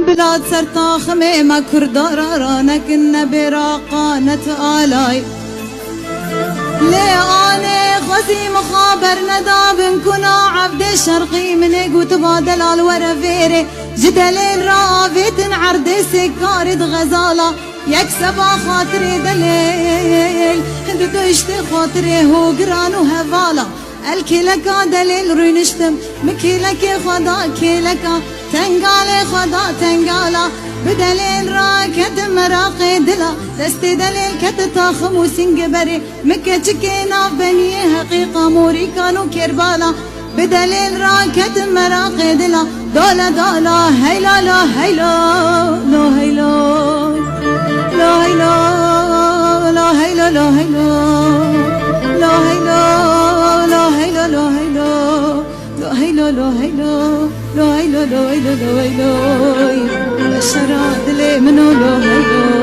بلاد سرتا خميمة كردارا رانا كنا براقانة آلاي لأني خزي مخابر نداب كنا عبد الشرقي من قوت بادل الورا فيري جدلين رافيت عرض سكارد غزالة يكسب خاطري دليل دشت خاطري هو قران وهفالة الكلك دليل رينشتم مكيلك خدا كيلك تنقالي خدا تنقالا بدليل راكد مراقي دلا دستي دليل كت تاخم وسنقبري مكة تشكينا بني حقيقة موري كانوا كربالا بدليل راكد مراقي دلا دولا دولا هيلا لا هيلا لا هيلا لا هيلا لا هيلا لا هيلا لا هيلا لا هيلا لا هيلا لا هيلا لا هيلا لا هيلا لا هيلا لا هيلا بشرات لي منو لا هيلا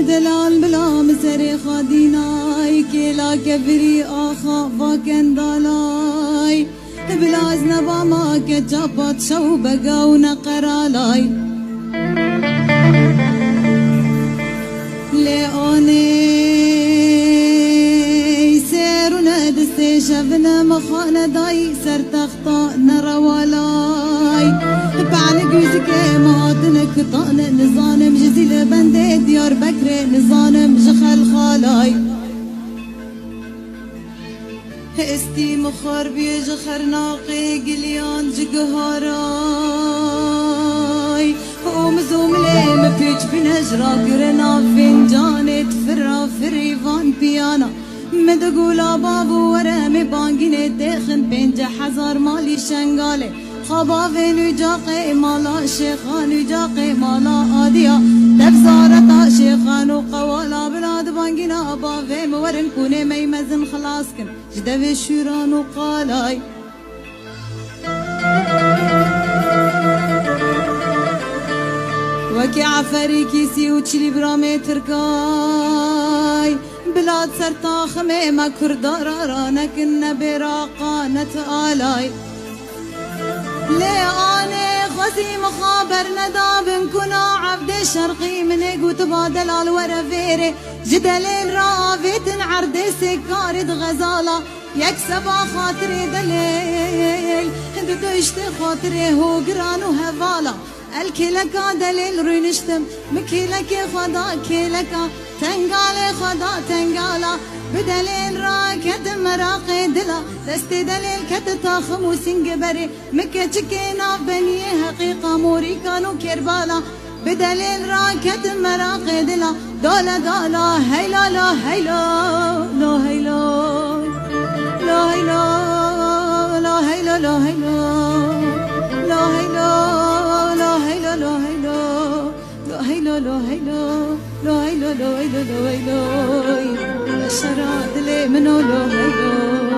دلال بلا مزري خاديناي كلا كبري آخا فاكن دالاي بلا زنبا ما كجابات شو بقا ونقرالاي لأوني سيرنا دستي شفنا مخانا داي سر تخطا نروالاي بعلق وزكي ماتنك طانا نظانم جزيل بندي ديار بكري نظانم جخل خالاي استي مخار بي جخر ناقي قليان جقهاراي ومزوم لي مفيج بنجرا قرنا فنجاني تفرا فريفان بيانا مدقولا بابو ورامي بانجيني تخن بنج حزار مالي شنغالي خبافي نجاقي مالا شيخان نجاقي مالا آديا تبزارتا شيخان وقوالا بلاد بانجينا بافي مورن كوني ميمزن خلاصكن جدوي شيران وقالاي وكي عفري كيسي وتشلي برامي تركاي بلاد سرتا خميمة كردارا رانا كنا براقانة آلاي لأني خزي مخابر نداب كنا عبد الشرقي من قوت بادل الورا فيري جدلين رافيت عرض سكارد غزالة يكسب خاطري دليل دشت خاطري هو قران وهفالة الكلك دليل رينشتم مكيلك خدا كيلك تنقالي خدا تنقالا بدليل راكد مراقي دلا دستي دليل كت تاخم وسنقبري مكة تشكينا بني حقيقة موري كانوا كربالا بدليل راكد مراقي دلا دولا دولا هيلا لا هيلا لا هيلا لا هيلا لا هيلا لا هيلا لا هيلا لا هيلا لا هيلا لا هيلا لا هيلا لا هيلا لا هيلا لا هيلا بشرات لي منو لا هيلا